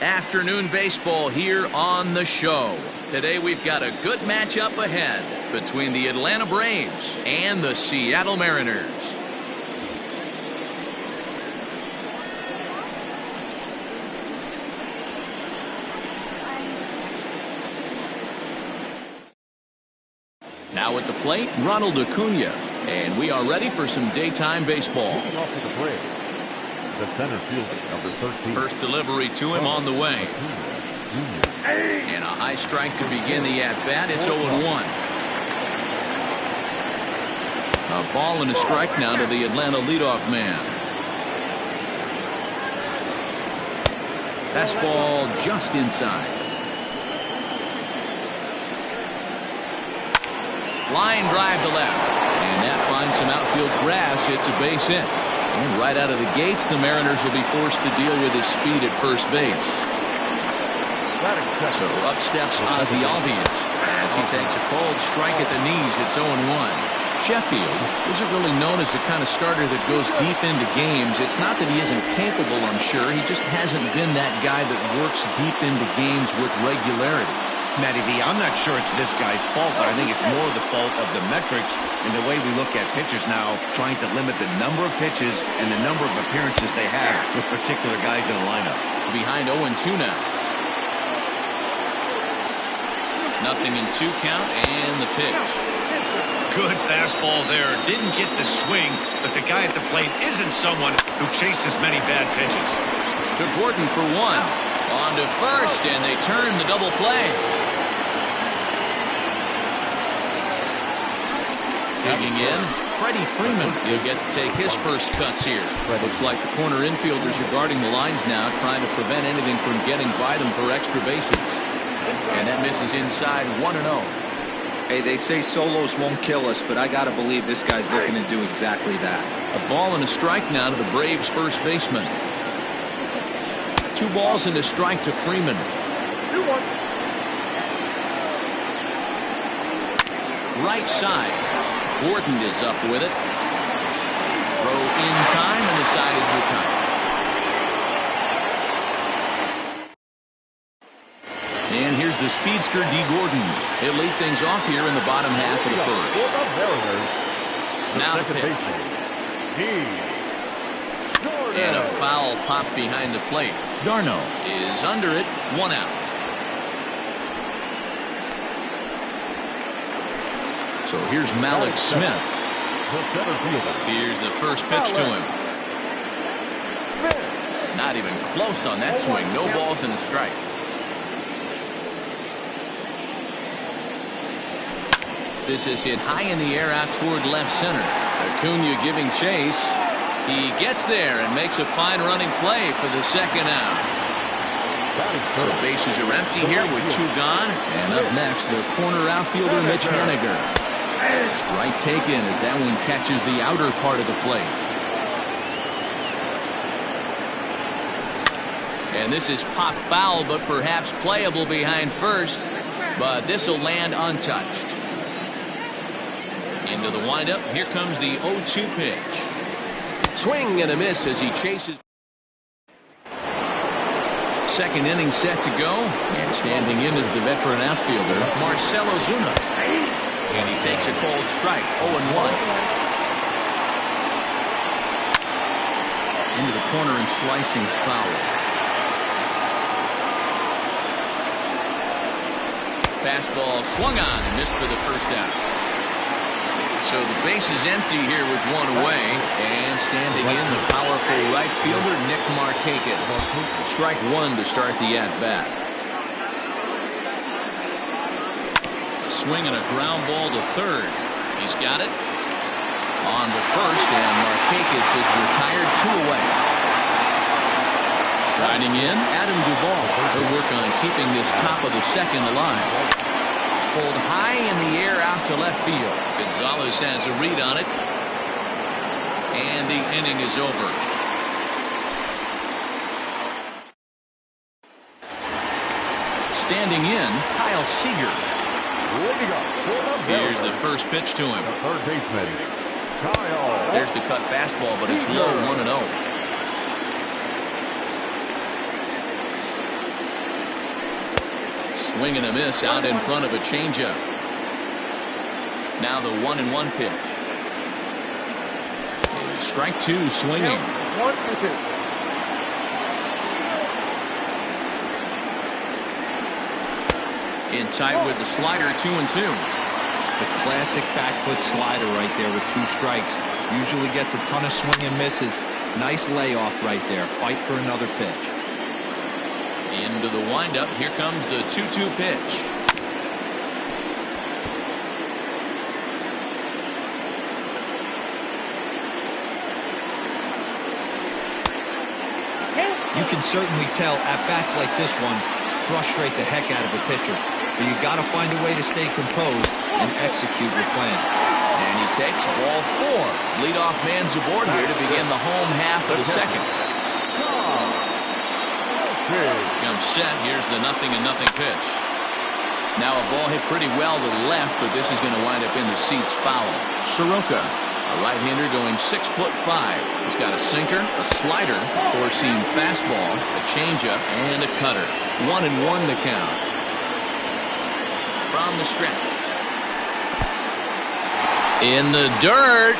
Afternoon baseball here on the show. Today we've got a good matchup ahead between the Atlanta Braves and the Seattle Mariners. Now at the plate, Ronald Acuna, and we are ready for some daytime baseball. Off to the Braves, the center fielder, number 13. First delivery to him on the way. And a high strike to begin the at-bat. It's 0-1. A ball and a strike now to the Atlanta leadoff man. Fastball just inside. Line drive to left, and that finds some outfield grass. It's a base hit. And right out of the gates, the Mariners will be forced to deal with his speed at first base. So up steps Ozzie Albies as he takes a cold strike at the knees. It's 0-1. Sheffield isn't really known as the kind of starter that goes deep into games. It's not that he isn't capable, I'm sure. He just hasn't been that guy that works deep into games with regularity. Matty V, I'm not sure it's this guy's fault, but I think it's more the fault of the metrics and the way we look at pitchers now, trying to limit the number of pitches and the number of appearances they have with particular guys in the lineup. Behind 0-2 now. Nothing in 2 count, and the pitch. Good fastball there. Didn't get the swing, but the guy at the plate isn't someone who chases many bad pitches. To Gordon for 1. On to first, and they turn the double play. Digging in, Freddie Freeman. He'll get to take his first cuts here. Looks like the corner infielders are guarding the lines now, trying to prevent anything from getting by them for extra bases. And that misses inside 1-0. Hey, they say solos won't kill us, but I got to believe this guy's looking to do exactly that. A ball and a strike now to the Braves first baseman. 2 balls and a strike to Freeman. 2-1. Right side. Gordon is up with it. Throw in time, and the side is retired. And here's the speedster, D. Gordon. He'll lead things off here in the bottom half of the first. Now the pitch. And a foul pop behind the plate. Darno is under it, 1 out. So here's Malik Smith. Here's the first pitch to him. Not even close on that swing. No balls and a strike. This is hit high in the air out toward left center. Acuna giving chase. He gets there and makes a fine running play for the second out. So bases are empty here with 2 gone. And up next, the corner outfielder, Mitch Haniger. Strike taken as that one catches the outer part of the plate. And this is pop foul, but perhaps playable behind first. But this will land untouched. Into the windup. Here comes the 0-2 pitch. Swing and a miss as he chases. Second inning set to go. And standing in is the veteran outfielder, Marcell Ozuna. And he takes a cold strike. 0-1. Into the corner and slicing foul. Fastball swung on and missed for the first out. So the base is empty here with 1 away. And standing in, the powerful right fielder, Nick Markakis. Strike 1 to start the at-bat. Swing and a ground ball to third. He's got it. On to first, and Markakis is retired 2 away. Striding in, Adam Duvall. He'll work on keeping this top of the second alive. Pulled high in the air out to left field. Gonzalez has a read on it. And the inning is over. Standing in, Kyle Seager. Here's the first pitch to him. Third baseman, Kyle. There's the cut fastball, but it's low, 1-0. Swing and a miss out in front of a changeup. Now the 1-1 pitch. Strike two, swinging. In tight with the slider, 2-2. The classic back foot slider right there with 2 strikes. Usually gets a ton of swing and misses. Nice layoff right there. Fight for another pitch. Into the windup. Here comes the 2-2 pitch. You can certainly tell at-bats like this one frustrate the heck out of a pitcher. But you got to find a way to stay composed and execute your plan. And he takes ball 4. Leadoff man's aboard here to begin the home half of the second. Comes set. Here's the 0-0 pitch. Now a ball hit pretty well to the left, but this is going to wind up in the seats foul. Soroka, a right-hander going 6'5". He's got a sinker, a slider, a four-seam fastball, a changeup, and a cutter. 1-1 to count. From the stretch. In the dirt.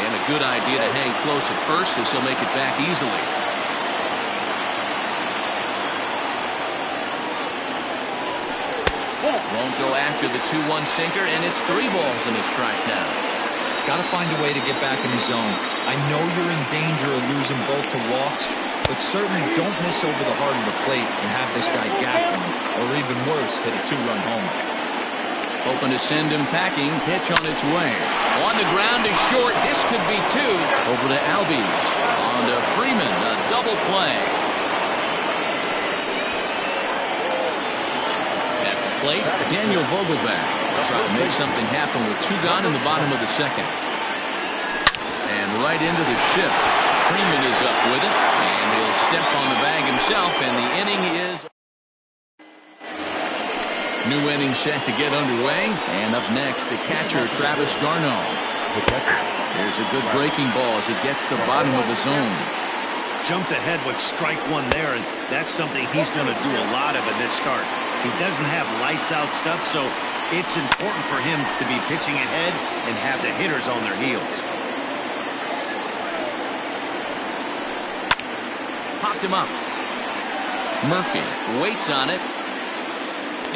And a good idea to hang close at first as he'll make it back easily. Won't go after the 2-1 sinker, and it's 3 balls and a strike now. Got to find a way to get back in the zone. I know you're in danger of losing both to walks, but certainly don't miss over the heart of the plate and have this guy gap one, or even worse, hit a 2-run homer. Hoping to send him packing. Pitch on its way. On the ground is short. This could be 2. Over to Albies. On to Freeman. A double play. At the plate, Daniel Vogelback. Try to make something happen with 2 gone in the bottom of the second. And right into the shift. Freeman is up with it. And he'll step on the bag himself. And the inning is... New inning set to get underway. And up next, the catcher, Travis d'Arnaud. Here's a good breaking ball as it gets the bottom of the zone. Jumped ahead with strike 1 there, and that's something he's going to do a lot of in this start. He doesn't have lights out stuff, so it's important for him to be pitching ahead and have the hitters on their heels. Popped him up. Murphy waits on it.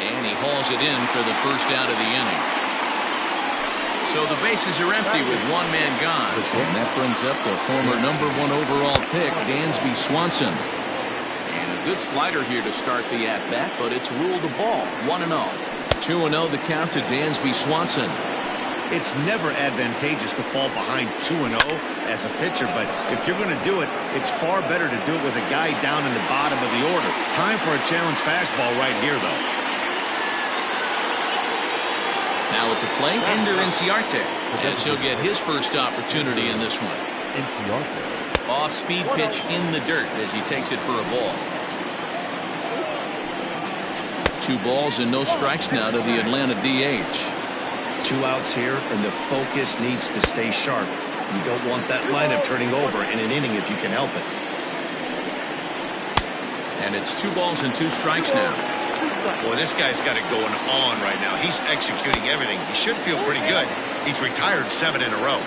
And he hauls it in for the first out of the inning. So the bases are empty with 1 man gone. And that brings up the former #1 overall pick, Dansby Swanson. And a good slider here to start the at-bat, but it's ruled a ball. 1-0. 2-0 the count to Dansby Swanson. It's never advantageous to fall behind 2-0 as a pitcher, but if you're going to do it, it's far better to do it with a guy down in the bottom of the order. Time for a challenge fastball right here, though. Now at the plate, Ender Inciarte, as he'll get his first opportunity in this one. Off-speed pitch in the dirt as he takes it for a ball. 2 balls and no strikes now to the Atlanta DH. 2 outs here, and the focus needs to stay sharp. You don't want that lineup turning over in an inning if you can help it. And it's 2 balls and 2 strikes now. Boy, this guy's got it going on right now. He's executing everything. He should feel pretty good. He's retired 7 in a row.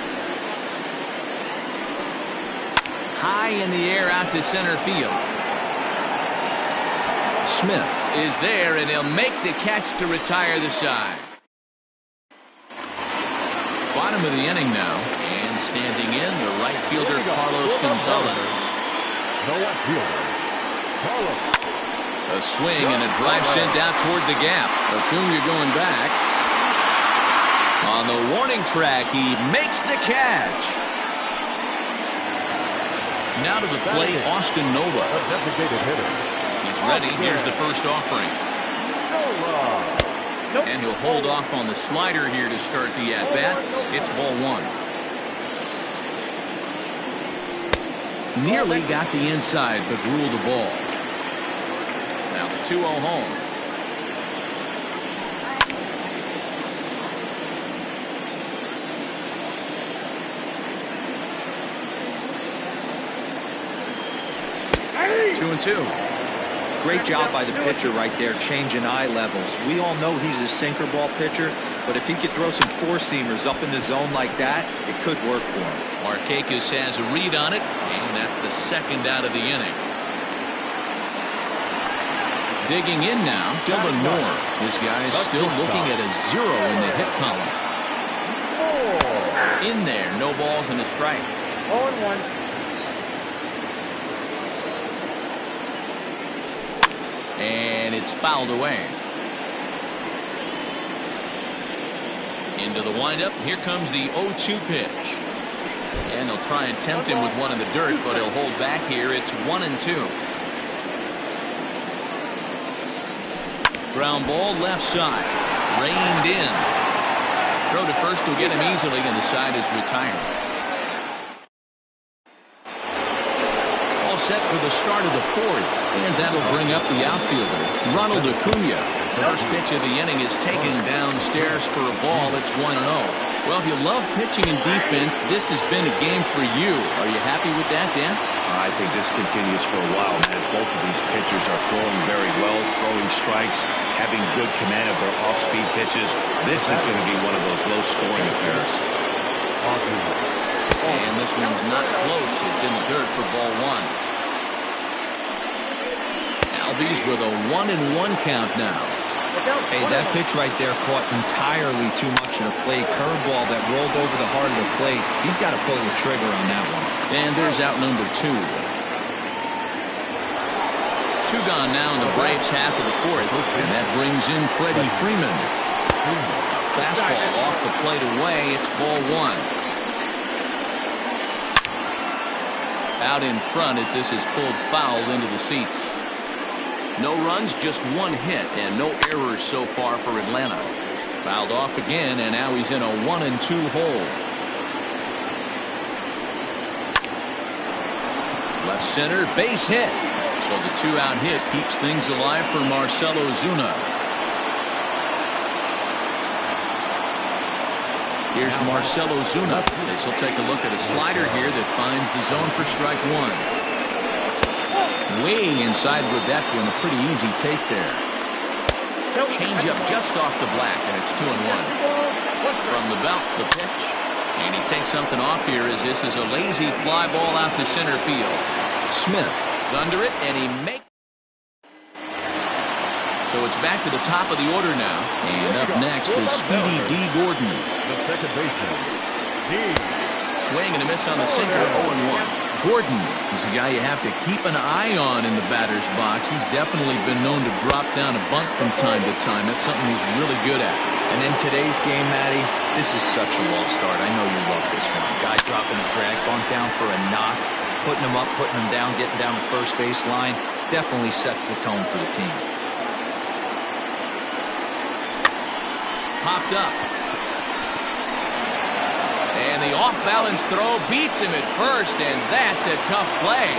High in the air out to center field. Smith is there, and he'll make the catch to retire the side. Bottom of the inning now, and standing in, the right fielder, Carlos Gonzalez. No left fielder, Carlos. A swing and a drive sent out toward the gap. Acuna going back. On the warning track, he makes the catch. Now to the plate, Austin Nova. A designated hitter. He's ready. Here's the first offering. And he'll hold off on the slider here to start the at-bat. It's ball 1. Nearly got the inside, but ruled the ball. Now the 2-0 home. Hey! 2-2. Great job by the pitcher right there, changing eye levels. We all know he's a sinker ball pitcher, but if he could throw some four-seamers up in the zone like that, it could work for him. Markakis has a read on it, and that's the second out of the inning. Digging in now, Dylan Moore. This guy is still looking at a 0 in the hit column. In there, no balls and a strike. 0-1. And it's fouled away. Into the windup. Here comes the 0-2 pitch. And they'll try and tempt him with one in the dirt, but he'll hold back here. It's 1-2. Ground ball left side. Reined in. Throw to first will get him easily, and the side is retired. All set for the start of the fourth, and that'll bring up the outfielder, Ronald Acuna. The first pitch of the inning is taken downstairs for a ball. It's 1-0. Well, if you love pitching and defense, this has been a game for you. Are you happy with that, Dan? I think this continues for a while, man. Both of these pitchers are throwing very well, throwing strikes, having good command of their off-speed pitches. This is going to be one of those low-scoring affairs. And this one's not close. It's in the dirt for ball one. Albies with a 1-1 count now. Hey, that pitch right there caught entirely too much of the plate. Curveball that rolled over the heart of the plate. He's got to pull the trigger on that one. And there's out number 2. 2 gone now in the Braves half of the fourth. And that brings in Freddie Freeman. Fastball off the plate away. It's ball one. Out in front as this is pulled foul into the seats. No runs, just one hit, and no errors so far for Atlanta. Fouled off again, and now he's in a 1-2 hole. Left center, base hit. So the 2-out hit keeps things alive for Marcell Ozuna. Here's Marcell Ozuna. This will take a look at a slider here that finds the zone for strike one. Way inside with that one, a pretty easy take there. Change up just off the black, and it's 2-1. From the belt, the pitch. And he takes something off here as this is a lazy fly ball out to center field. Smith is under it, and he makes. So it's back to the top of the order now. And up next is Speedy D. Gordon. The second baseman, D. Swing and a miss on the sinker, 0-1. Gordon is a guy you have to keep an eye on in the batter's box. He's definitely been known to drop down a bunt from time to time. That's something he's really good at. And in today's game, Matty, this is such a lost start. I know you love this one. Guy dropping a drag bunt down for a knock, putting him up, putting him down, getting down the first base line. Definitely sets the tone for the team. Popped up. And the off-balance throw beats him at first, and that's a tough play.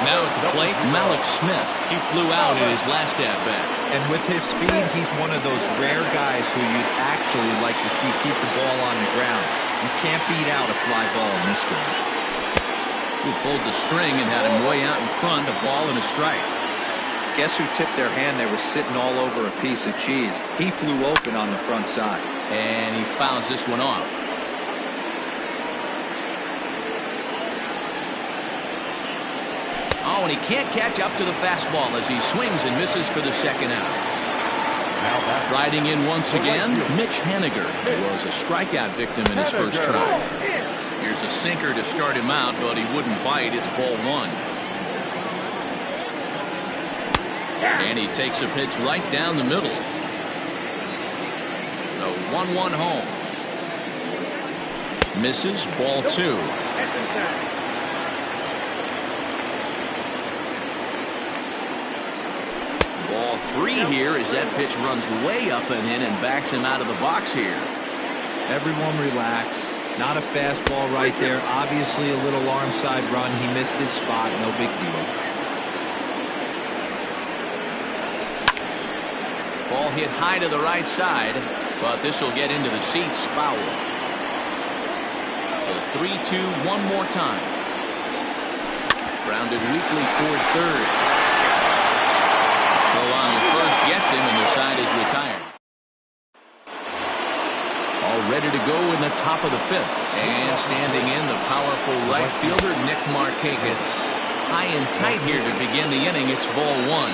Now at the plate, Malik Smith. He flew out in his last at-bat. And with his speed, he's one of those rare guys who you'd actually like to see keep the ball on the ground. You can't beat out a fly ball in this game. He pulled the string and had him way out in front, a ball and a strike. Guess who tipped their hand? They were sitting all over a piece of cheese. He flew open on the front side. And he fouls this one off. Oh, and he can't catch up to the fastball as he swings and misses for the second out. Riding in once again, Mitch Haniger, who was a strikeout victim in his first try. Here's a sinker to start him out, but he wouldn't bite. It's ball one. And he takes a pitch right down the middle. The 1-1 home. Misses, ball two. Ball three here as that pitch runs way up and in and backs him out of the box here. Everyone relax. Not a fastball right there. Obviously a little arm side run. He missed his spot. No big deal. Ball hit high to the right side, but this will get into the seats. Foul. The 3-2 one more time. Grounded weakly toward third. along to first gets him, and the side is retired. All ready to go in the top of the fifth. And standing in, the powerful right fielder, Nick Markakis. High and tight here to begin the inning. It's ball one.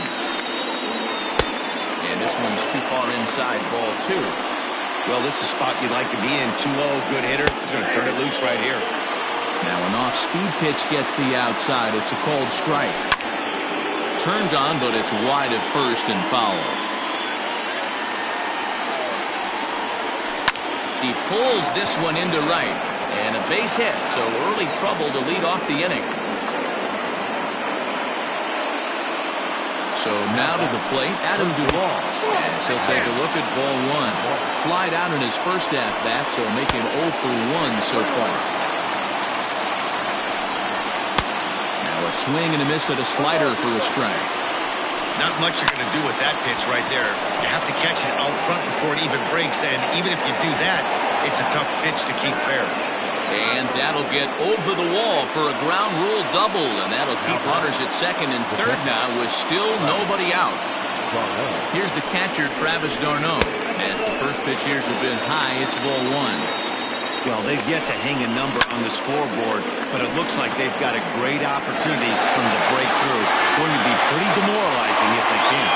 And this one's too far inside, ball two. Well, this is a spot you'd like to be in. 2-0, good hitter. He's going to turn it loose right here. Now an off-speed pitch gets the outside. It's a called strike. Turned on, but it's wide at first and foul. He pulls this one into right. And a base hit, so early trouble to lead off the inning. So now to the plate, Adam Duvall. As he'll take a look at ball one. Flied out in his first at-bat, so make him 0 for 1 so far. Now a swing and a miss at a slider for a strike. Not much you're going to do with that pitch right there. You have to catch it out front before it even breaks, and even if you do that, it's a tough pitch to keep fair. And that'll get over the wall for a ground rule double, and that'll keep runners at second and third now with still nobody out. Here's the catcher, Travis d'Arnaud. As the first pitch years have been high, it's ball one. Well, they've yet to hang a number on the scoreboard, but it looks like they've got a great opportunity for them to break through. Going to be pretty demoralizing if they can.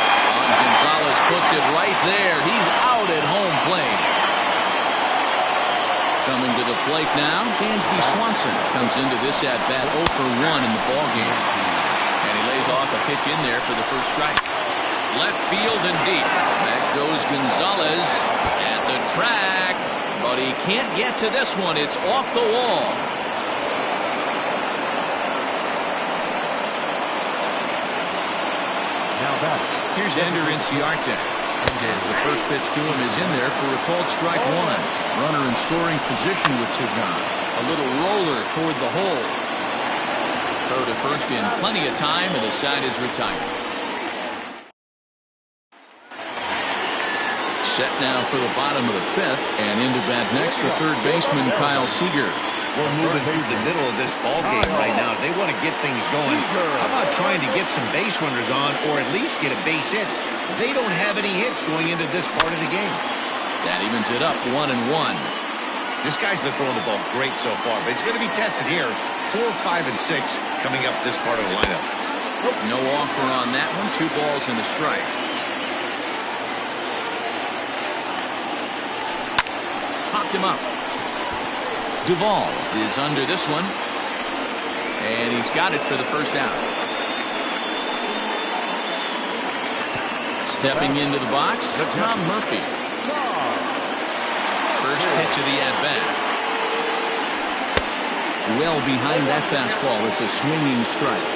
Gonzalez puts it right there. He's out at home plate. Coming to the plate now, Dansby Swanson comes into this at-bat 0 for 1 in the ballgame. And he lays off a pitch in there for the first strike. Left field and deep. Back goes Gonzalez at the track. But he can't get to this one. It's off the wall. Now back. Here's Ender Inciarte. As the first pitch to him is in there for a called strike one. Runner in scoring position with Sagan. A little roller toward the hole. Throw to first in plenty of time, and the side is retired. Set now for the bottom of the fifth, and into bat next, the third baseman, Kyle Seager. We're moving through the middle of this ball game right now. They want to get things going. How about trying to get some base runners on, or at least get a base hit? They don't have any hits going into this part of the game. That evens it up 1-1. This guy's been throwing the ball great so far, but it's going to be tested here. 4, 5, and 6 coming up this part of the lineup. No offer on that one. 2 balls and a strike. Popped him up. Duvall is under this one. And he's got it for the first out. Stepping into the box, Tom Murphy. First pitch of the at-bat. Well behind that fastball. It's a swinging strike.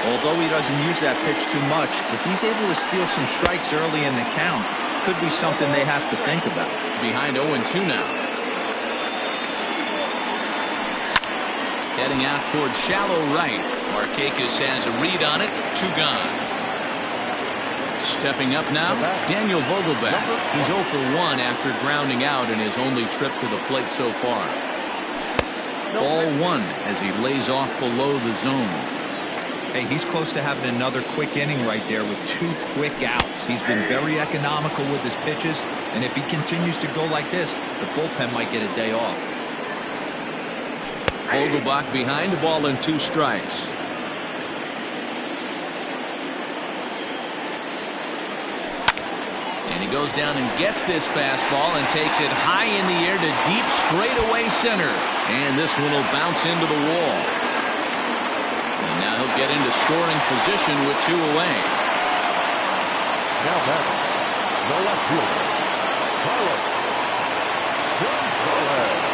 Although he doesn't use that pitch too much, if he's able to steal some strikes early in the count, could be something they have to think about. Behind 0-2 now. Heading out towards shallow right. Markakis has a read on it. 2 gone. Stepping up now, Daniel Vogelbach. He's 0 for 1 after grounding out in his only trip to the plate so far. Ball 1 as he lays off below the zone. Hey, he's close to having another quick inning right there with 2 quick outs. He's been very economical with his pitches, and if he continues to go like this, the bullpen might get a day off. Vogelbach behind, a ball and 2 strikes. And he goes down and gets this fastball and takes it high in the air to deep straightaway center. And this one will bounce into the wall. And now he'll get into scoring position with 2 away. Now back. The left fielder, Carlos Gonzalez.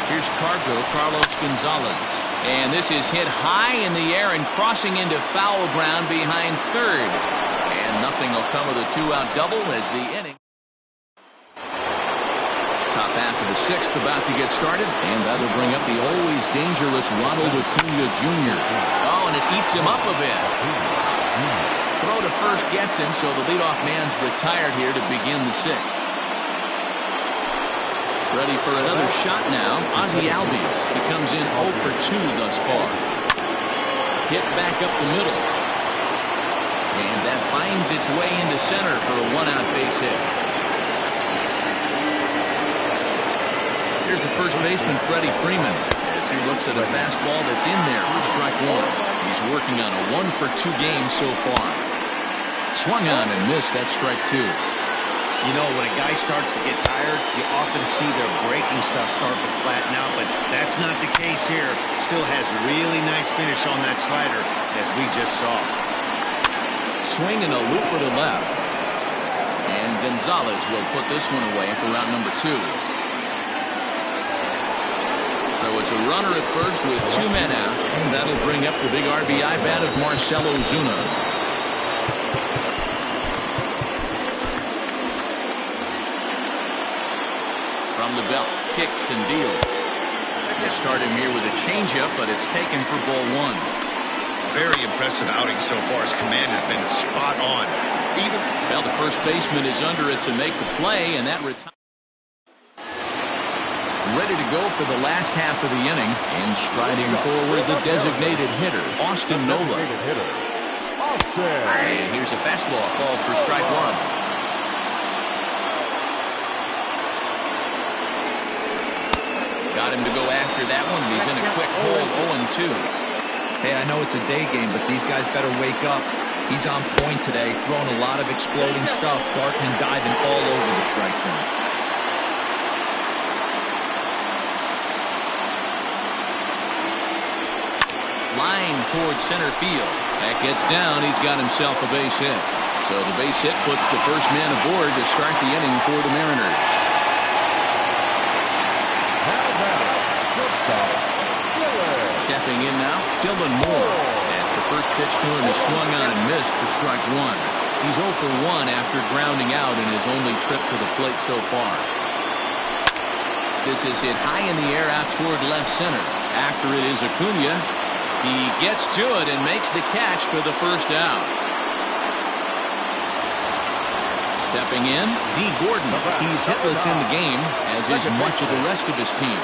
Here's Carlos Gonzalez. And this is hit high in the air and crossing into foul ground behind third. And nothing will come of the 2-out double as the inning. Top half of the 6th about to get started, and that'll bring up the always dangerous Ronald Acuna Jr. Oh, and it eats him up a bit. Throw to first gets him, so the leadoff man's retired here to begin the 6th. Ready for another shot now, Ozzie Albies. He comes in 0 for 2 thus far. Hit back up the middle. And that finds its way into center for a one-out base hit. Here's the first baseman, Freddie Freeman, as he looks at a fastball that's in there for strike one. He's working on a 1-for-2 game so far. Swung on and missed. That's strike two. You know, when a guy starts to get tired, you often see their breaking stuff start to flatten out, but that's not the case here. Still has really nice finish on that slider, as we just saw. Swing and a looper to left. And Gonzalez will put this one away for round number two. So it's a runner at first with two men out, and that'll bring up the big RBI bat of Marcell Ozuna. From the belt, kicks and deals. We'll start him here with a changeup, but it's taken for ball one. Very impressive outing so far. His command has been spot on. Well, the first baseman is under it to make the play, and that ready to go for the last half of the inning, and striding forward the designated hitter, Austin Nola. And here's a fastball called for strike one. Got him to go after that one. He's in a quick hole, 0-2. Hey, I know it's a day game, but these guys better wake up. He's on point today, throwing a lot of exploding stuff, darting and diving all over the strike zone. Line towards center field. That gets down. He's got himself a base hit. So the base hit puts the first man aboard to start the inning for the Mariners. Stepping in now, Dylan Moore. As the first pitch to him is swung on and missed for strike one. He's 0 for 1 after grounding out in his only trip to the plate so far. This is hit high in the air out toward left center. After it is Acuna. He gets to it and makes the catch for the first out. Stepping in, D. Gordon. He's hitless in the game, as is much of the rest of his team.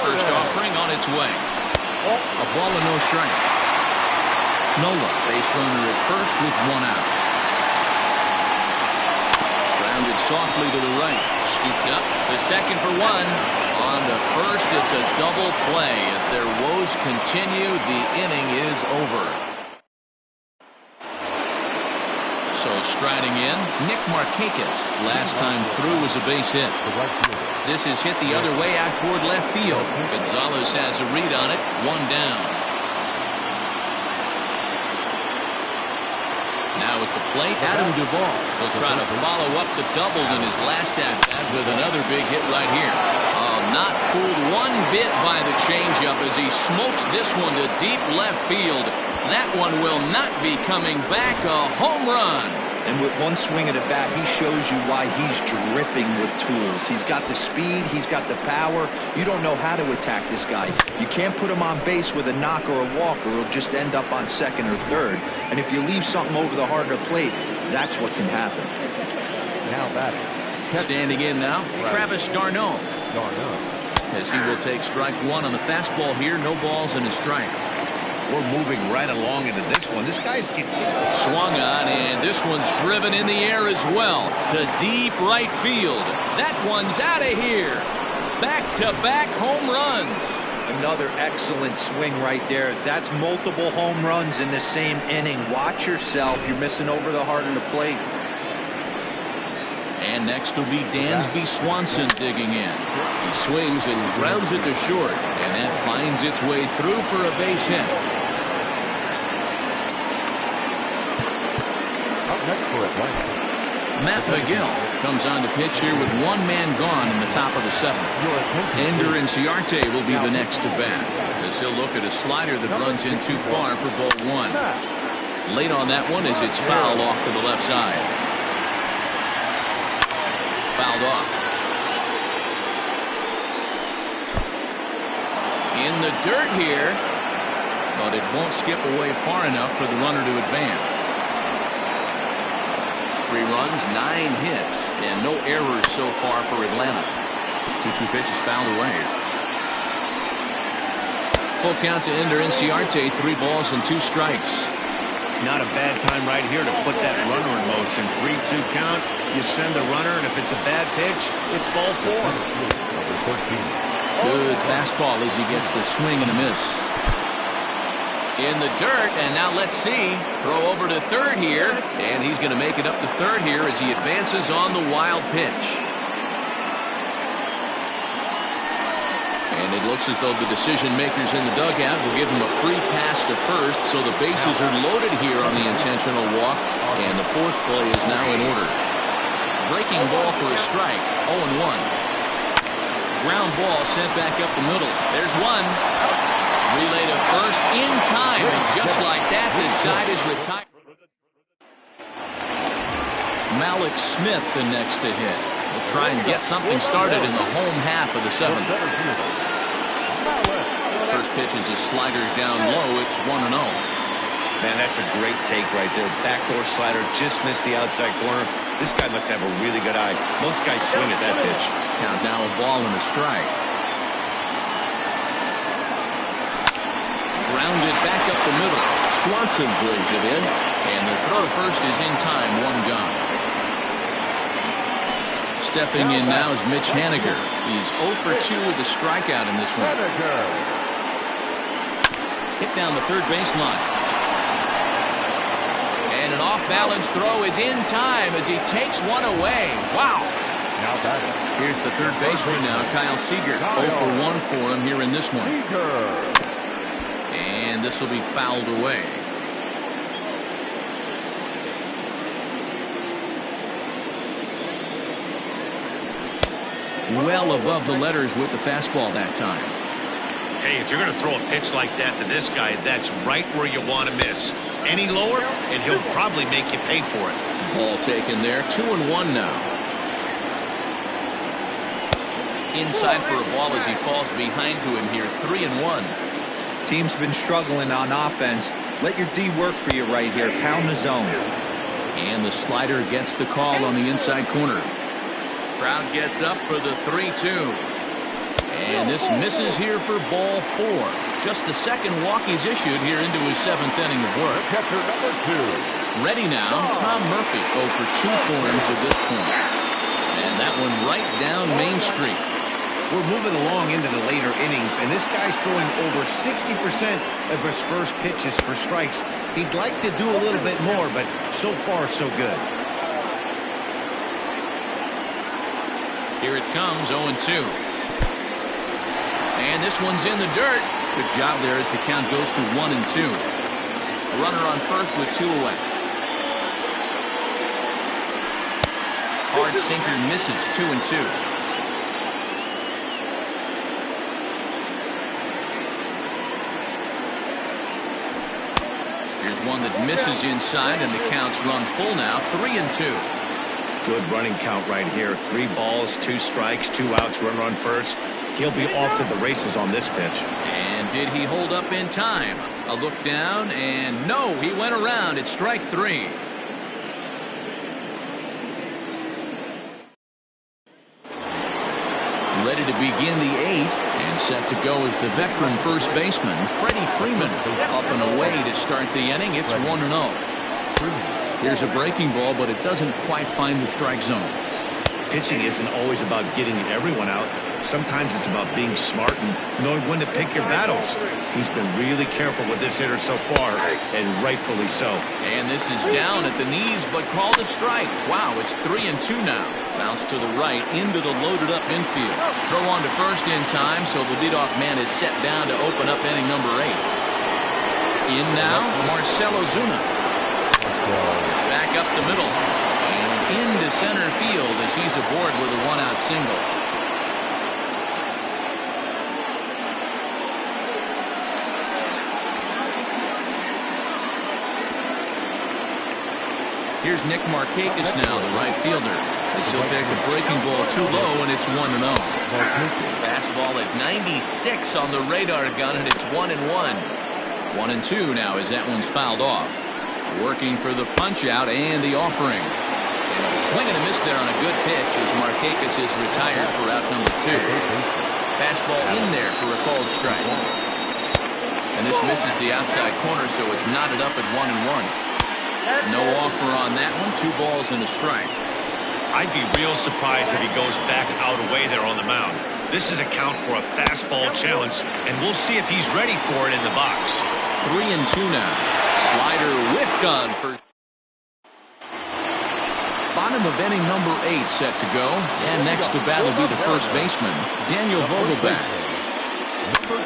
First offering on its way. A ball and no strikes. Nola, base runner at first with one out. Grounded softly to the right. Scooped up to second for one. On to first, it's a double play. As their woes continue, the inning is over. So striding in, Nick Markakis. Last time through was a base hit. This is hit the other way out toward left field. Gonzalez has a read on it. One down. Now at the plate, Adam Duvall will try to follow up the double in his last at-bat with another big hit right here. Oh, not fooled one bit by the changeup as he smokes this one to deep left field. That one will not be coming back. A home run. And with one swing at a bat, he shows you why he's dripping with tools. He's got the speed, he's got the power. You don't know how to attack this guy. You can't put him on base with a knock or a walk, or he'll just end up on second or third. And if you leave something over the heart of the plate, that's what can happen. Now batting. Standing in now, Travis d'Arnaud. As he will take strike one on the fastball here. No balls and a strike. We're moving right along into this one. This guy's getting swung on, and this one's driven in the air as well to deep right field. That one's out of here. Back-to-back home runs. Another excellent swing right there. That's multiple home runs in the same inning. Watch yourself. You're missing over the heart of the plate. And next will be Dansby Swanson digging in. He swings and grounds it to short, and that finds its way through for a base hit. Matt McGill comes on the pitch here with one man gone in the top of the seventh. Ender Inciarte will be the next to bat, as he'll look at a slider that runs in too far for ball one. Late on that one as it's fouled off to the left side. Fouled off. In the dirt here, but it won't skip away far enough for the runner to advance. 3 runs, 9 hits, and no errors so far for Atlanta. 2-2 pitches fouled away. Full count to Ender Inciarte, 3 balls and 2 strikes. Not a bad time right here to put that runner in motion. 3-2 count. You send the runner, and if it's a bad pitch, it's ball 4. Number 13. Good fastball as he gets the swing and a miss. In the dirt, and now let's see. Throw over to third here, and he's going to make it up to third here as he advances on the wild pitch. And it looks as though the decision makers in the dugout will give him a free pass to first, so the bases are loaded here on the intentional walk, and the force play is now in order. Breaking ball for a strike, 0-1. Ground ball sent back up the middle. There's one. Relay to first in time, and just like that, this side is retired. Malik Smith the next to hit. Will try and get something started in the home half of the 7th. First pitch is a slider down low. It's 1-0. Man, that's a great take right there. Backdoor slider just missed the outside corner. This guy must have a really good eye. Most guys swing at that pitch. Count now a ball and a strike. Grounded back up the middle. Swanson brings it in, and the throw to first is in time. 1 gone. Stepping in now is Mitch Haniger. He's 0 for 2 with a strikeout in this one. Hit down the third baseline. And an off-balance throw is in time as he takes one away. Wow. Here's the third baseman now, Kyle Seager. 0 for 1 for him here in this one. And this will be fouled away. Well above the letters with the fastball that time. Hey, if you're going to throw a pitch like that to this guy, that's right where you want to miss. Any lower, and he'll probably make you pay for it. Ball taken there. 2-1 now. Inside for a ball as he falls behind to him here. 3-1. Team's been struggling on offense. Let your D work for you right here. Pound the zone. And the slider gets the call on the inside corner. Crowd gets up for the 3-2. And this misses here for ball 4. Just the second walk he's issued here into his 7th inning of work. Catcher number 2. Ready now, Tom Murphy. 0 for 2 for him to this point. And that one right down Main Street. We're moving along into the later innings, and this guy's throwing over 60% of his first pitches for strikes. He'd like to do a little bit more, but so far, so good. Here it comes, 0-2. And this one's in the dirt. Good job there as the count goes to 1-2. A runner on first with 2 away. Hard sinker misses, 2-2. Here's one that misses inside, and the count's run full now, 3-2. Good running count right here. 3 balls, 2 strikes, 2 outs, runner on first. He'll be off to the races on this pitch. And did he hold up in time? A look down, and no, he went around. It's strike 3. Ready to begin the 8th, and set to go is the veteran first baseman, Freddie Freeman, up and away to start the inning. It's 1-0. Here's a breaking ball, but it doesn't quite find the strike zone. Pitching isn't always about getting everyone out. Sometimes it's about being smart and knowing when to pick your battles. He's been really careful with this hitter so far, and rightfully so. And this is down at the knees, but called a strike. Wow, it's 3-2 now. Bounce to the right into the loaded up infield. Throw on to first in time, so the leadoff man is set down to open up inning number 8. In now, Marcell Ozuna. Back up the middle and into center field as he's aboard with a 1-out single. Here's Nick Markakis now, the right fielder, as he'll take a breaking ball too low, and it's 1-0. Fastball at 96 on the radar gun, and it's 1-1. 1-2 now as that one's fouled off. Working for the punch out and the offering. And a swing and a miss there on a good pitch as Markakis is retired for out number 2. Fastball in there for a called strike. And this misses the outside corner, so it's knotted up at 1-1. No offer on that one. 2 balls and a strike. I'd be real surprised if he goes back out away there on the mound. This is a count for a fastball challenge, and we'll see if he's ready for it in the box. 3-2 now. Slider whiffed on for. Bottom of inning number 8 set to go. And next to bat will be the first baseman, Daniel Vogelbach.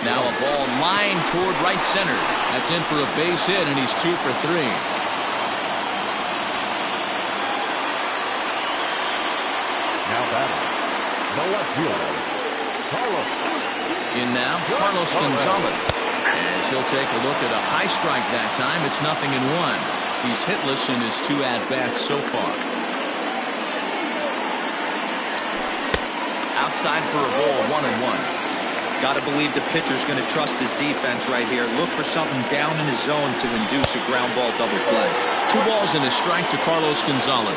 Now a ball lined toward right center. That's in for a base hit, and he's 2 for 3. Now batting, the left fielder, Carlos. In now, Carlos Gonzalez. As he'll take a look at a high strike that time. It's 0-1. He's hitless in his 2 at-bats so far. Outside for a ball, 1-1. Got to believe the pitcher's going to trust his defense right here. Look for something down in his zone to induce a ground ball double play. 2 balls and a strike to Carlos Gonzalez.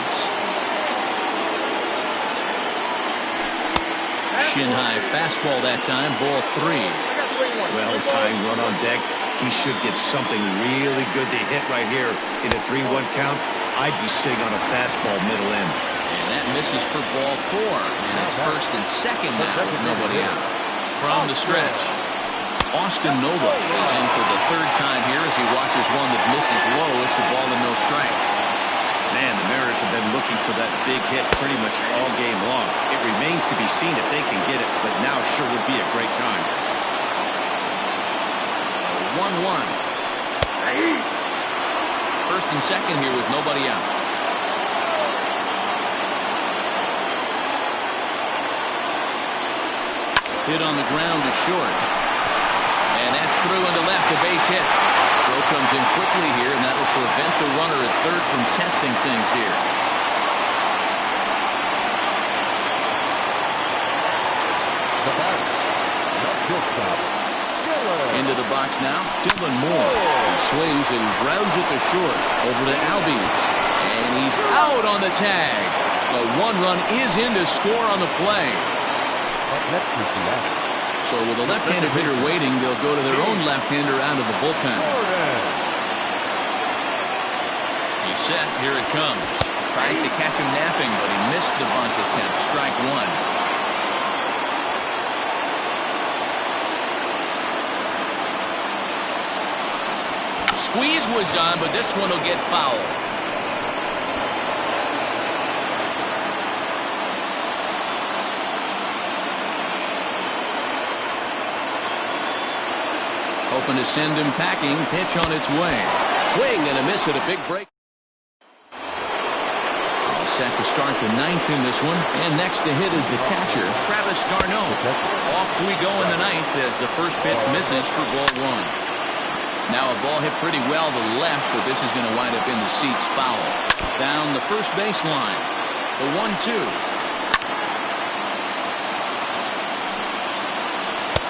Shin high fastball that time, ball 3. Well timed run on deck. He should get something really good to hit right here in a 3-1 count. I'd be sitting on a fastball middle end. And that misses for ball 4. And it's first and second now with nobody out. From the stretch, Austin Nova is in for the 3rd time here as he watches one that misses low. It's a ball and no strikes. Man, the Mariners have been looking for that big hit pretty much all game long. It remains to be seen if they can get it, but now sure would be a great time. 1-1. First and second here with nobody out. Hit on the ground to short. And that's through into left, a base hit. Throw comes in quickly here, and that will prevent the runner at third from testing things here. The batter, left shortstop, Dylan. Into the box now, Dylan Moore. He swings and grounds it to short. Over to Albies. And he's out on the tag. The 1 run is in to score on the play. Next is the batter. So with a left-handed hitter waiting, they'll go to their own left-hander out of the bullpen. He's set. Here it comes. Tries to catch him napping, but he missed the bunt attempt. Strike 1. Squeeze was on, but this one will get foul. Hoping to send him packing. Pitch on its way. Swing and a miss at a big break. All set to start the 9th in this one. And next to hit is the catcher, Travis d'Arnaud. Off we go in the 9th as the first pitch misses for ball 1. Now a ball hit pretty well to the left, but this is going to wind up in the seats foul. Down the first baseline. The 1-2.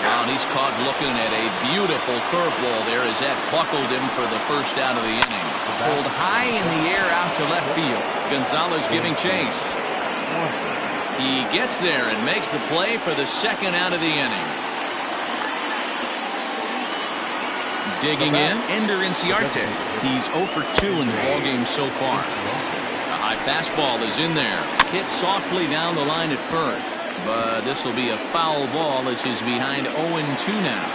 And he's caught looking at a beautiful curveball there as that buckled him for the first out of the inning. Pulled high in the air out to left field. Gonzalez giving chase. He gets there and makes the play for the 2nd out of the inning. Digging in, Ender Inciarte. He's 0 for 2 in the ballgame so far. A high fastball is in there. Hit softly down the line at first. But this will be a foul ball as he's behind 0-2 now.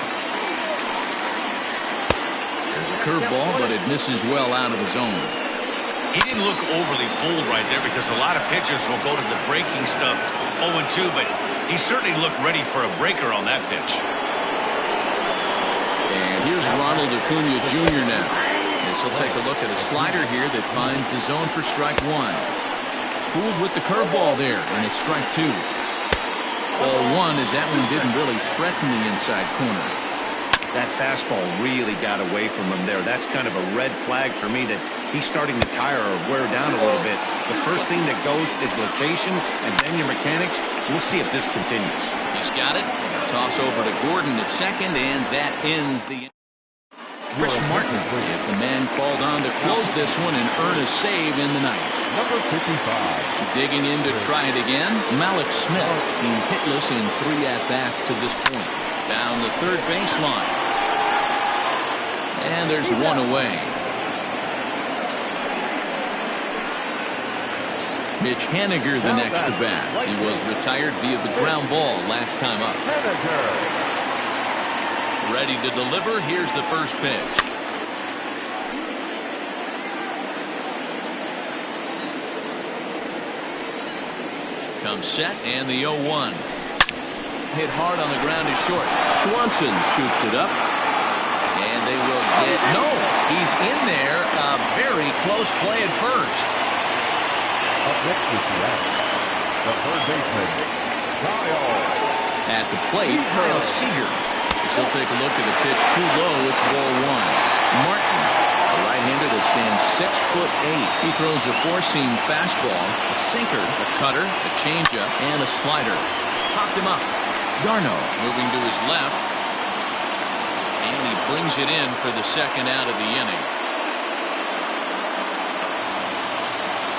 There's a curveball, but it misses well out of the zone. He didn't look overly bold right there because a lot of pitchers will go to the breaking stuff 0-2, but he certainly looked ready for a breaker on that pitch. And here's Ronald Acuna Jr. now. This will take a look at a slider here that finds the zone for strike 1. Fooled with the curveball there, and it's strike 2. Ball 1 as that one didn't really threaten the inside corner. That fastball really got away from him there. That's kind of a red flag for me that he's starting to tire or wear down a little bit. The first thing that goes is location and then your mechanics. We'll see if this continues. He's got it. Toss over to Gordon at second, and that ends the. Chris Martin, if the man called on to close this one and earn a save in the 9th. Number 55. Digging in to try it again, Malik Smith. He's hitless in 3 at-bats to this point. Down the third baseline. And there's one away. Mitch Haniger the next to bat. He was retired via the ground ball last time up. Ready to deliver. Here's the first pitch. Comes set and the 0-1. Hit hard on the ground is short. Swanson scoops it up. And they will get... No! He's in there. A very close play at first. Up next is the third baseman, Kyle. At the plate, Kyle Seager. He'll take a look at the pitch too low. It's ball one. Martin, a right-hander that stands 6'8". He throws a four-seam fastball, a sinker, a cutter, a changeup, and a slider. Popped him up. Garno moving to his left. And he brings it in for the second out of the inning.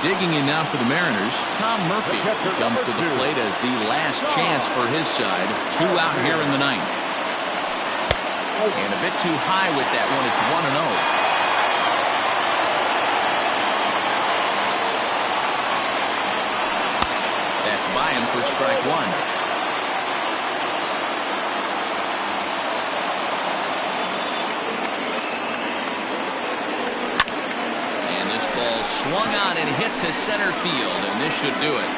Digging in now for the Mariners, Tom Murphy. He comes to the plate as the last chance for his side. 2 out here in the ninth. And a bit too high with that one. It's 1-0. That's by him for strike one. And this ball swung on and hit to center field, and this should do it.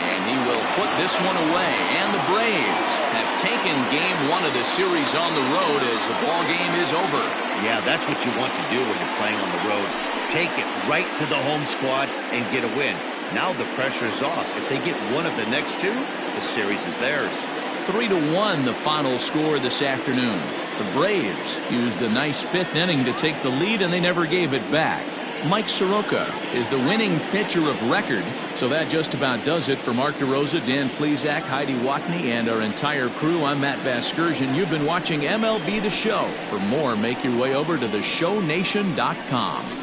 And he will put this one away. And the Braves have taken game 1 of the series on the road as the ball game is over. Yeah, that's what you want to do when you're playing on the road. Take it right to the home squad and get a win. Now the pressure is off. If they get one of the next 2, the series is theirs. 3-1 the final score this afternoon. The Braves used a nice 5th inning to take the lead, and they never gave it back. Mike Soroka is the winning pitcher of record. So that just about does it for Mark DeRosa, Dan Plesac, Heidi Watney, and our entire crew. I'm Matt Vasgersian. You've been watching MLB The Show. For more, make your way over to theshownation.com.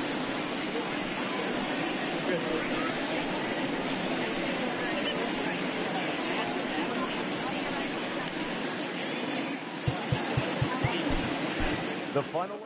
The final